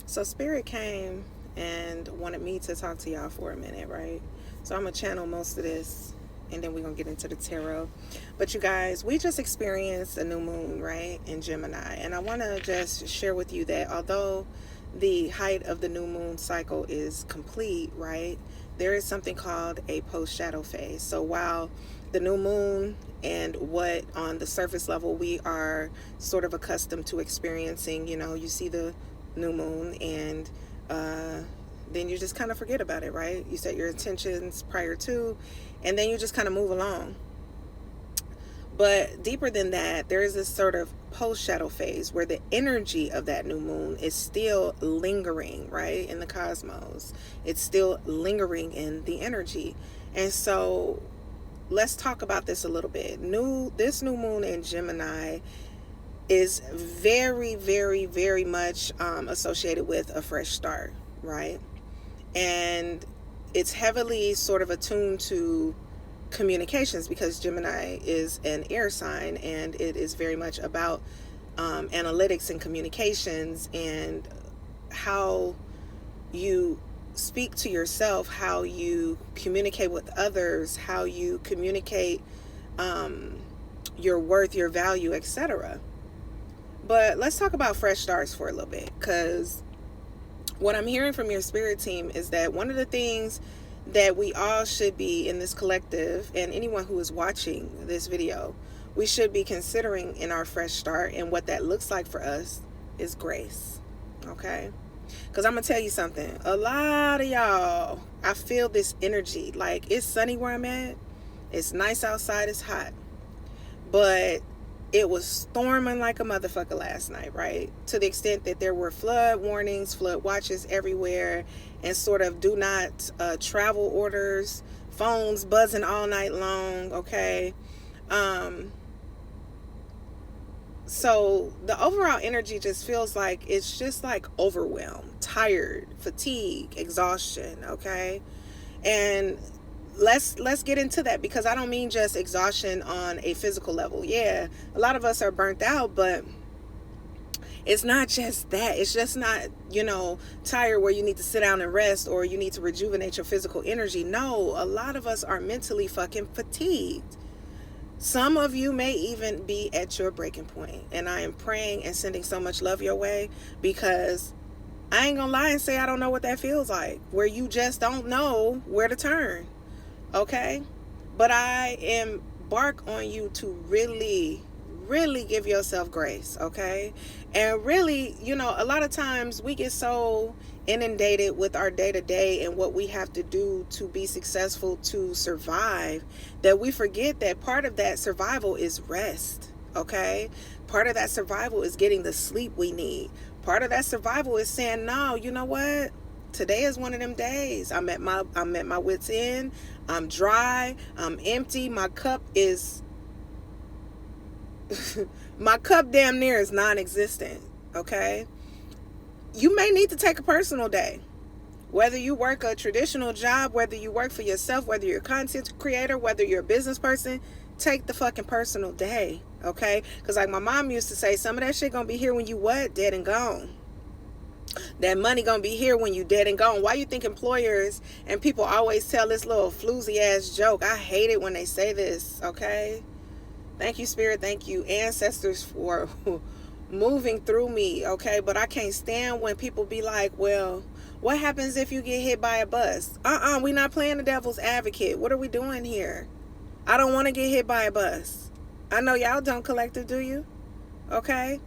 So Spirit came and wanted me to talk to y'all for a minute, right? So I'm gonna channel most of this and then we're gonna get into the tarot. But you guys, we just experienced a new moon, right, in Gemini. And I wanna just share with you that although the height of the new moon cycle is complete, right, there is something called a post shadow phase. So while the new moon and what on the surface level we are sort of accustomed to experiencing, you see the new moon and then you just kind of forget about it, right? You set your intentions prior to, and then you just kind of move along. But deeper than that, there is this sort of post shadow phase where the energy of that new moon is still lingering, right, in the cosmos. It's still lingering in the energy. And so let's talk about this a little bit. This new moon in Gemini is very, very, very much associated with a fresh start, right? And it's heavily sort of attuned to communications because Gemini is an air sign and it is very much about analytics and communications and how you speak to yourself, how you communicate with others, how you communicate your worth, your value, etc. But let's talk about fresh starts for a little bit, because what I'm hearing from your spirit team is that one of the things that we all should be in this collective, and anyone who is watching this video, we should be considering in our fresh start, and what that looks like for us is grace. Okay? Because I'm going to tell you something. A lot of y'all, I feel this energy. Like, it's sunny where I'm at. It's nice outside. It's hot. But it was storming like a motherfucker last night, right? To the extent that there were flood warnings, flood watches everywhere, and sort of do not travel orders, phones buzzing all night long, okay? So the overall energy just feels like it's just like overwhelmed, tired, fatigue, exhaustion, okay? And let's get into that, because I don't mean just exhaustion on a physical level. Yeah, a lot of us are burnt out, but it's not just that. It's just not, tired where you need to sit down and rest or you need to rejuvenate your physical energy. No, a lot of us are mentally fucking fatigued. Some of you may even be at your breaking point, and I am praying and sending so much love your way, because I ain't gonna lie and say I don't know what that feels like, where you just don't know where to turn. Okay? But I embark on you to really, really give yourself grace, okay? And really, a lot of times we get so inundated with our day-to-day and what we have to do to be successful, to survive, that we forget that part of that survival is rest, okay? Part of that survival is getting the sleep we need. Part of that survival is saying, no, you know what? Today is one of them days. I'm at my wit's end. I'm dry. I'm empty. My cup is my cup damn near is non-existent. Okay? You may need to take a personal day. Whether you work a traditional job, whether you work for yourself, whether you're a content creator, whether you're a business person, take the fucking personal day. Okay? Because like my mom used to say, some of that shit gonna be here when you what? Dead and gone. That money gonna be here when you dead and gone. Why you think employers and people always tell this little floozy ass joke? I hate it when they say this, okay? Thank you, Spirit. Thank you, ancestors, for moving through me, okay? But I can't stand when people be like, well, what happens if you get hit by a bus? We not playing the devil's advocate. What are we doing here? I don't want to get hit by a bus. I know y'all don't, collective, do you? Okay?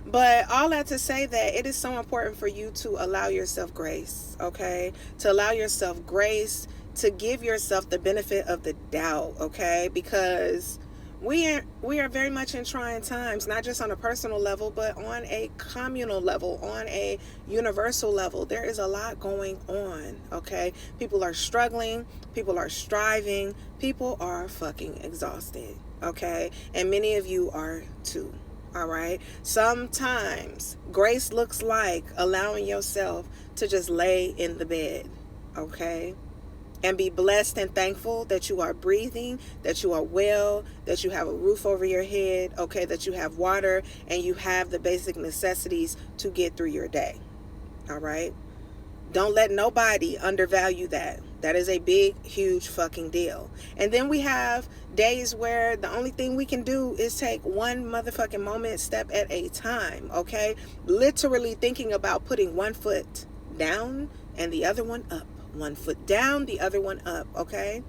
But all that to say that it is so important for you to allow yourself grace, okay? To allow yourself grace, to give yourself the benefit of the doubt, okay? Because we are very much in trying times, not just on a personal level, but on a communal level, on a universal level. There is a lot going on, okay? People are struggling, people are striving, people are fucking exhausted, okay? And many of you are too. All right. Sometimes grace looks like allowing yourself to just lay in the bed. Okay. And be blessed and thankful that you are breathing, that you are well, that you have a roof over your head. Okay. That you have water and you have the basic necessities to get through your day. All right. Don't let nobody undervalue that. That is a big, huge fucking deal. And then we have days where the only thing we can do is take one motherfucking moment, step at a time, okay? Literally thinking about putting one foot down and the other one up. One foot down, the other one up, okay?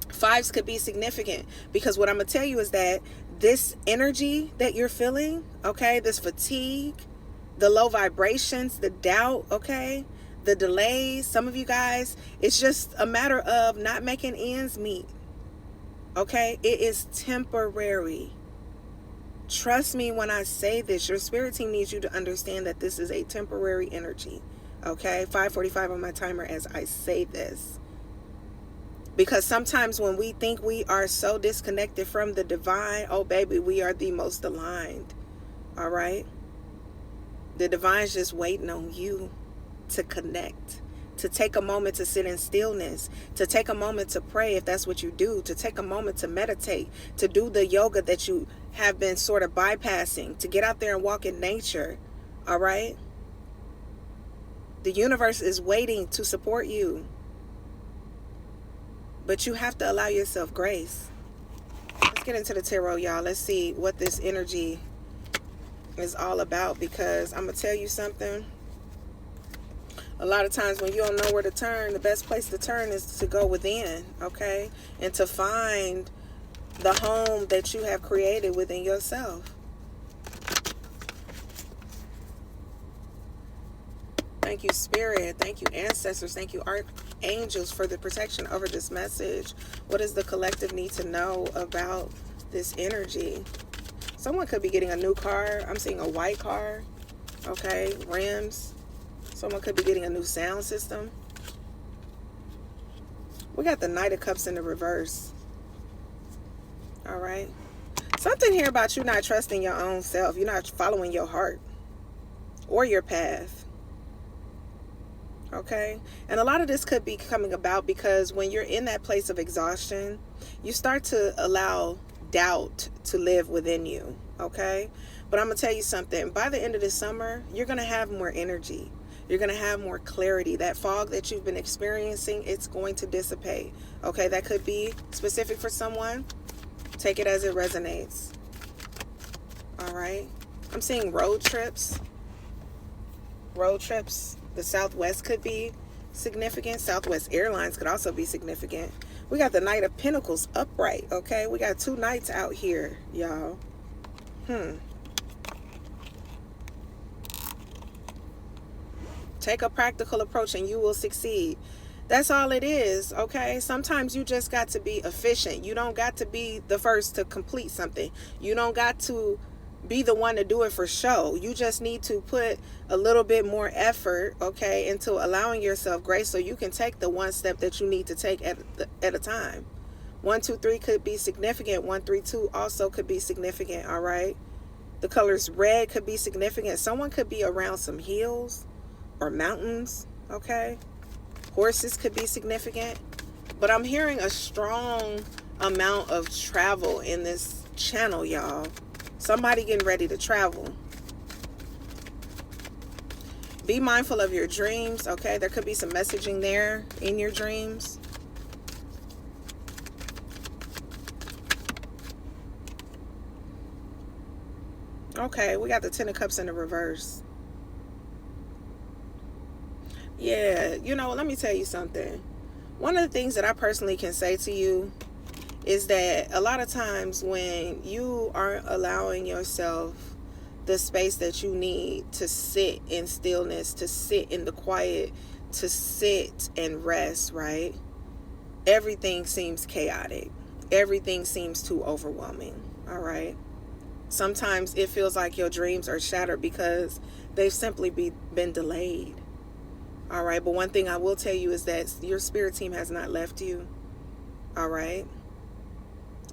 Fives could be significant because what I'm going to tell you is that this energy that you're feeling, okay, this fatigue, the low vibrations, the doubt, okay, the delays, some of you guys, it's just a matter of not making ends meet, okay? It is temporary. Trust me when I say this. Your spirit team needs you to understand that this is a temporary energy, okay? 5:45 on my timer as I say this. Because sometimes when we think we are so disconnected from the divine, oh baby, we are the most aligned, all right? The divine's just waiting on you to connect, to take a moment to sit in stillness, to take a moment to pray if that's what you do, to take a moment to meditate, to do the yoga that you have been sort of bypassing, to get out there and walk in nature, all right? The universe is waiting to support you. But you have to allow yourself grace. Let's get into the tarot, y'all. Let's see what this energy is all about, because I'm going to tell you something. A lot of times when you don't know where to turn, the best place to turn is to go within, okay? And to find the home that you have created within yourself. Thank you, Spirit. Thank you, Ancestors. Thank you, Archangels, for the protection over this message. What does the collective need to know about this energy? Someone could be getting a new car. I'm seeing a white car. Okay, rims. Someone could be getting a new sound system. We got the Knight of Cups in the reverse. All right. Something here about you not trusting your own self. You're not following your heart or your path. Okay, and a lot of this could be coming about because when you're in that place of exhaustion, you start to allow doubt to live within you. Okay, but I'm gonna tell you something. By the end of the summer, you're gonna have more energy. You're gonna have more clarity. That fog that you've been experiencing, it's going to dissipate. Okay, that could be specific for someone. Take it as it resonates. All right, I'm seeing road trips. Road trips. The Southwest could be significant. Southwest Airlines could also be significant. We got the Knight of Pentacles upright, okay? We got two knights out here, y'all. Take a practical approach and you will succeed. That's all it is, okay? Sometimes you just got to be efficient. You don't got to be the first to complete something. You don't got to be the one to do it for show. You just need to put a little bit more effort, okay, into allowing yourself grace so you can take the one step that you need to take at a time. 1, 2, 3 could be significant. 1, 3, 2 also could be significant, all right? The colors red could be significant. Someone could be around some hills or mountains, okay? Horses could be significant. But I'm hearing a strong amount of travel in this channel, y'all. Somebody getting ready to travel. Be mindful of your dreams, okay? There could be some messaging there in your dreams. Okay, we got the Ten of Cups in the reverse. Yeah, you know, let me tell you something. One of the things that I personally can say to you is that a lot of times when you aren't allowing yourself the space that you need to sit in stillness, to sit in the quiet, to sit and rest, right? Everything seems chaotic. Everything seems too overwhelming, all right? Sometimes it feels like your dreams are shattered because they've simply been delayed, all right? But one thing I will tell you is that your spirit team has not left you, all right?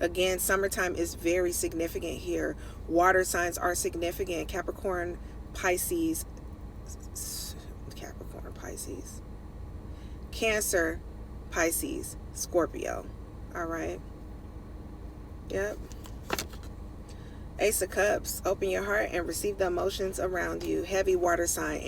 Again, summertime is very significant here. Water signs are significant. Capricorn, Pisces, Cancer, Pisces, Scorpio. All right. Yep. Ace of Cups. Open your heart and receive the emotions around you. Heavy water sign.